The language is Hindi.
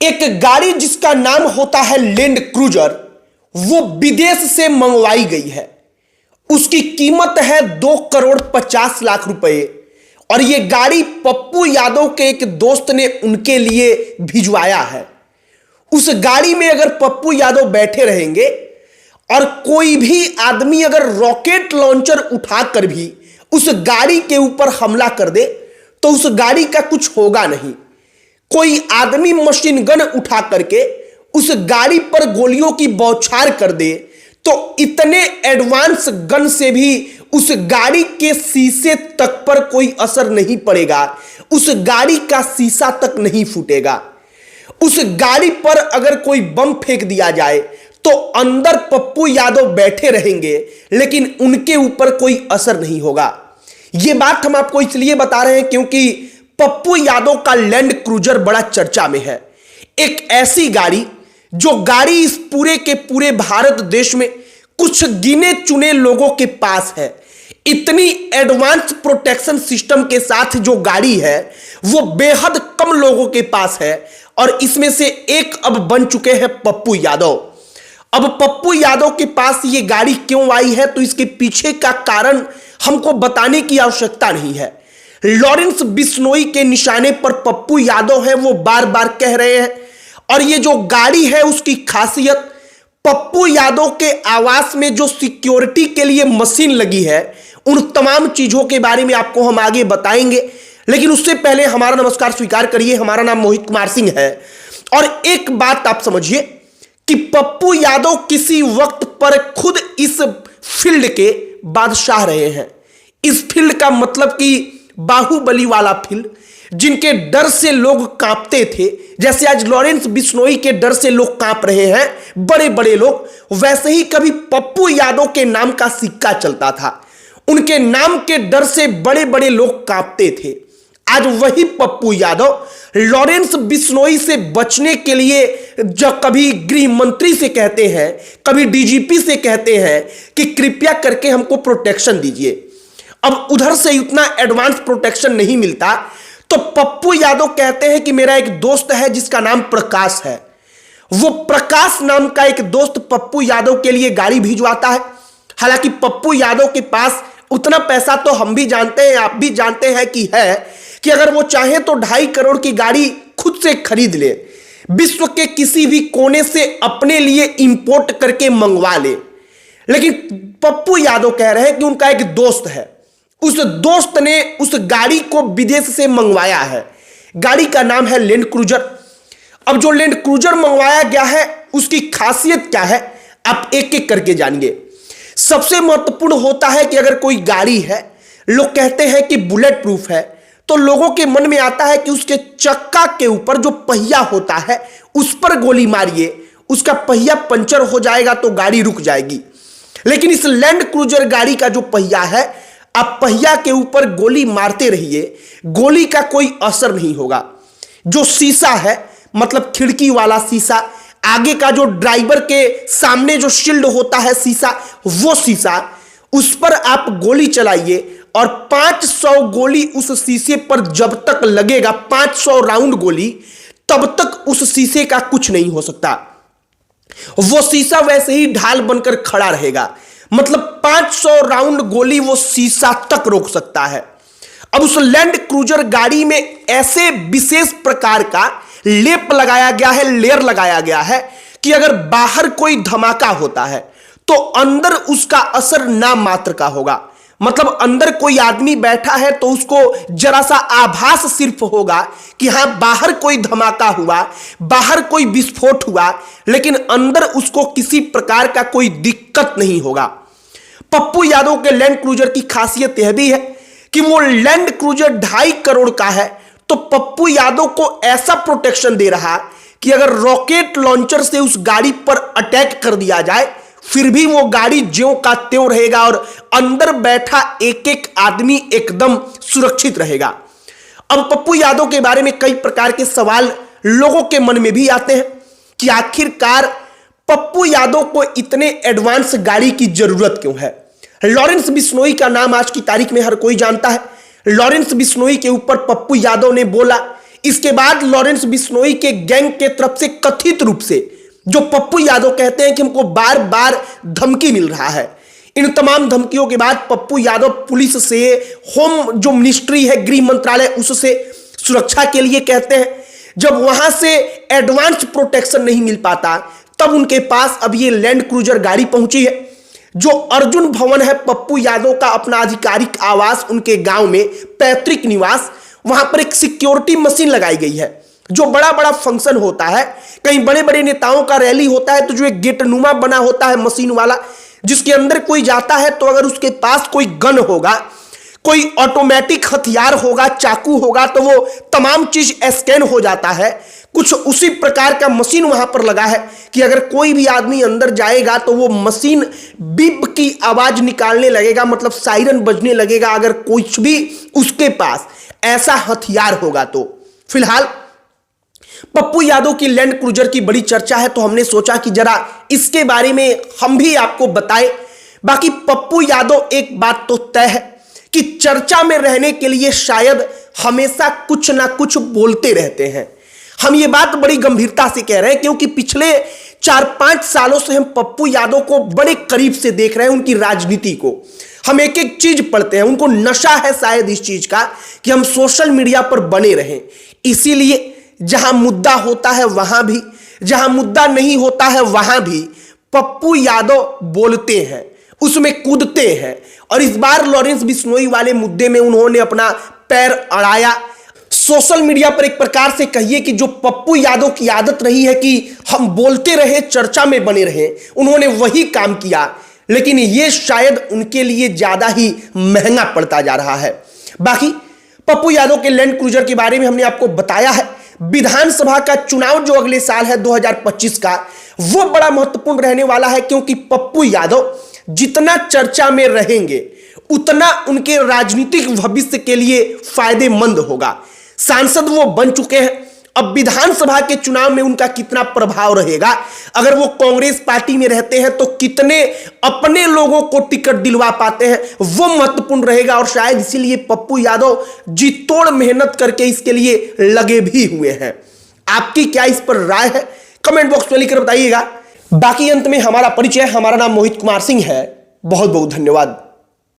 एक गाड़ी जिसका नाम होता है लैंड क्रूजर, वो विदेश से मंगवाई गई है। उसकी कीमत है 2,50,00,000 रुपए और यह गाड़ी पप्पू यादव के एक दोस्त ने उनके लिए भिजवाया है। उस गाड़ी में अगर पप्पू यादव बैठे रहेंगे और कोई भी आदमी अगर रॉकेट लॉन्चर उठाकर भी उस गाड़ी के ऊपर हमला कर दे तो उस गाड़ी का कुछ होगा नहीं। कोई आदमी मशीन गन उठा करके उस गाड़ी पर गोलियों की बौछार कर दे तो इतने एडवांस गन से भी उस गाड़ी के शीशे तक पर कोई असर नहीं पड़ेगा, उस गाड़ी का शीशा तक नहीं फूटेगा। उस गाड़ी पर अगर कोई बम फेंक दिया जाए तो अंदर पप्पू यादव बैठे रहेंगे लेकिन उनके ऊपर कोई असर नहीं होगा। यह बात हम आपको इसलिए बता रहे हैं क्योंकि पप्पू यादव का लैंड क्रूजर बड़ा चर्चा में है। एक ऐसी गाड़ी जो गाड़ी इस पूरे के पूरे भारत देश में कुछ गिने चुने लोगों के पास है। इतनी एडवांस प्रोटेक्शन सिस्टम के साथ जो गाड़ी है वो बेहद कम लोगों के पास है और इसमें से एक अब बन चुके हैं पप्पू यादव। अब पप्पू यादव के पास ये गाड़ी क्यों आई है तो इसके पीछे का कारण हमको बताने की आवश्यकता नहीं है। लॉरेंस बिश्नोई के निशाने पर पप्पू यादव है, वो बार बार कह रहे हैं। और ये जो गाड़ी है उसकी खासियत, पप्पू यादव के आवास में जो सिक्योरिटी के लिए मशीन लगी है उन तमाम चीजों के बारे में आपको हम आगे बताएंगे। लेकिन उससे पहले हमारा नमस्कार स्वीकार करिए। हमारा नाम मोहित कुमार सिंह है और एक बात आप समझिए कि पप्पू यादव किसी वक्त पर खुद इस फील्ड के बादशाह रहे हैं। इस फील्ड का मतलब कि बाहुबली वाला फील्ड, जिनके डर से लोग कांपते थे, जैसे आज लॉरेंस बिश्नोई के डर से लोग कांप रहे हैं बड़े बड़े लोग, वैसे ही कभी पप्पू यादव के नाम का सिक्का चलता था। उनके नाम के डर से बड़े बड़े लोग कांपते थे। आज वही पप्पू यादव लॉरेंस बिश्नोई से बचने के लिए जब कभी गृह मंत्री से कहते हैं, कभी डीजीपी से कहते हैं कि कृपया करके हमको प्रोटेक्शन दीजिए। अब उधर से इतना एडवांस प्रोटेक्शन नहीं मिलता तो पप्पू यादव कहते हैं कि मेरा एक दोस्त है जिसका नाम प्रकाश है। वो प्रकाश नाम का एक दोस्त पप्पू यादव के लिए गाड़ी भिजवाता है। हालांकि पप्पू यादव के पास उतना पैसा तो हम भी जानते हैं, आप भी जानते हैं कि अगर वो चाहे तो 2.5 करोड़ की गाड़ी खुद से खरीद ले, विश्व के किसी भी कोने से अपने लिए इंपोर्ट करके मंगवा ले। लेकिन पप्पू यादव कह रहे हैं कि उनका एक दोस्त है, उस दोस्त ने उस गाड़ी को विदेश से मंगवाया है। गाड़ी का नाम है लैंड क्रूजर। अब जो लैंड क्रूजर मंगवाया गया है उसकी खासियत क्या है आप एक एक करके जानिए। सबसे महत्वपूर्ण होता है कि अगर कोई गाड़ी है, लोग कहते हैं कि बुलेट प्रूफ है, तो लोगों के मन में आता है कि उसके चक्का के ऊपर जो पहिया होता है उस पर गोली मारिए, उसका पहिया पंचर हो जाएगा तो गाड़ी रुक जाएगी। लेकिन इस लैंड क्रूजर गाड़ी का जो पहिया है, आप पहिया के ऊपर गोली मारते रहिए, गोली का कोई असर नहीं होगा। जो शीशा है, मतलब खिड़की वाला शीशा, आगे का जो ड्राइवर के सामने जो शील्ड होता है शीशा, वो शीशा, उस पर आप गोली चलाइए और 500 गोली उस शीशे पर जब तक लगेगा, 500 राउंड गोली, तब तक उस शीशे का कुछ नहीं हो सकता। वो शीशा वैसे ही ढाल बनकर खड़ा रहेगा। मतलब 500 राउंड गोली वो शीशा तक रोक सकता है। अब उस लैंड क्रूजर गाड़ी में ऐसे विशेष प्रकार का लेप लगाया गया है, लेयर लगाया गया है कि अगर बाहर कोई धमाका होता है तो अंदर उसका असर ना मात्र का होगा। मतलब अंदर कोई आदमी बैठा है तो उसको जरा सा आभास सिर्फ होगा कि हां बाहर कोई धमाका हुआ, बाहर कोई विस्फोट हुआ, लेकिन अंदर उसको किसी प्रकार का कोई दिक्कत नहीं होगा। पप्पू यादव के लैंड क्रूजर की खासियत यह भी है कि वो लैंड क्रूजर 2.5 करोड़ का है तो पप्पू यादव को ऐसा प्रोटेक्शन दे रहा कि अगर रॉकेट लॉन्चर से उस गाड़ी पर अटैक कर दिया जाए फिर भी वो गाड़ी ज्यों का त्यों रहेगा और अंदर बैठा एक एक आदमी एकदम सुरक्षित रहेगा। अब पप्पू यादव के बारे में कई प्रकार के सवाल लोगों के मन में भी आते हैं कि आखिरकार पप्पू यादव को इतने एडवांस गाड़ी की जरूरत क्यों है। लॉरेंस बिश्नोई का नाम आज की तारीख में हर कोई जानता है। लॉरेंस बिश्नोई के ऊपर पप्पू यादव ने बोला, इसके बाद लॉरेंस बिश्नोई के गैंग के तरफ से कथित रूप से जो पप्पू यादव कहते हैं कि हमको बार बार धमकी मिल रहा है। इन तमाम धमकियों के बाद पप्पू यादव पुलिस से, होम जो मिनिस्ट्री है गृह मंत्रालय, उससे सुरक्षा के लिए कहते हैं। जब वहां से एडवांस प्रोटेक्शन नहीं मिल पाता तब उनके पास अब ये लैंड क्रूजर गाड़ी पहुंची है। जो अर्जुन भवन है पप्पू यादव का अपना आधिकारिक आवास, उनके गांव में पैतृक निवास, वहां पर एक सिक्योरिटी मशीन लगाई गई है। जो बड़ा बड़ा फंक्शन होता है, कहीं बड़े बड़े नेताओं का रैली होता है तो जो एक गेटनुमा बना होता है मशीन वाला, जिसके अंदर कोई जाता है तो अगर उसके पास कोई गन होगा, कोई ऑटोमेटिक हथियार होगा, चाकू होगा, तो वो तमाम चीज स्कैन हो जाता है। कुछ उसी प्रकार का मशीन वहां पर लगा है कि अगर कोई भी आदमी अंदर जाएगा तो वो मशीन बीप की आवाज निकालने लगेगा, मतलब सायरन बजने लगेगा अगर कुछ भी उसके पास ऐसा हथियार होगा तो। फिलहाल पप्पू यादव की लैंड क्रूजर की बड़ी चर्चा है तो हमने सोचा कि जरा इसके बारे में हम भी आपको बताएं। बाकी पप्पू यादव एक बात तो तय है कि चर्चा में रहने के लिए शायद हमेशा कुछ ना कुछ बोलते रहते हैं। हम ये बात बड़ी गंभीरता से कह रहे हैं क्योंकि पिछले 4-5 सालों से हम पप्पू यादव को बड़े करीब से देख रहे हैं, उनकी राजनीति को। हम एक एक चीज पढ़ते हैं, उनको नशा है शायद इस चीज का कि हम सोशल मीडिया पर बने रहें। इसीलिए जहां मुद्दा होता है वहां भी, जहां मुद्दा नहीं होता है वहां भी पप्पू यादव बोलते हैं, उसमें कूदते हैं। और इस बार लॉरेंस बिश्नोई वाले मुद्दे में उन्होंने अपना पैर अड़ाया। सोशल मीडिया पर एक प्रकार से कहिए कि जो पप्पू यादव की आदत रही है कि हम बोलते रहे, चर्चा में बने रहे, उन्होंने वही काम किया। लेकिन यह शायद उनके लिए ज्यादा ही महंगा पड़ता जा रहा है। बाकी पप्पू यादव के लैंड क्रूजर के बारे में हमने आपको बताया है। विधानसभा का चुनाव जो अगले साल है 2025 का, वो बड़ा महत्वपूर्ण रहने वाला है क्योंकि पप्पू यादव जितना चर्चा में रहेंगे उतना उनके राजनीतिक भविष्य के लिए फायदेमंद होगा। सांसद वो बन चुके हैं, अब विधानसभा के चुनाव में उनका कितना प्रभाव रहेगा, अगर वो कांग्रेस पार्टी में रहते हैं तो कितने अपने लोगों को टिकट दिलवा पाते हैं, वो महत्वपूर्ण रहेगा। और शायद इसीलिए पप्पू यादव जी तोड़ मेहनत करके इसके लिए लगे भी हुए हैं। आपकी क्या इस पर राय है, कमेंट बॉक्स में लिखकर बताइएगा। बाकी अंत में हमारा परिचय, हमारा नाम मोहित कुमार सिंह है। बहुत बहुत धन्यवाद।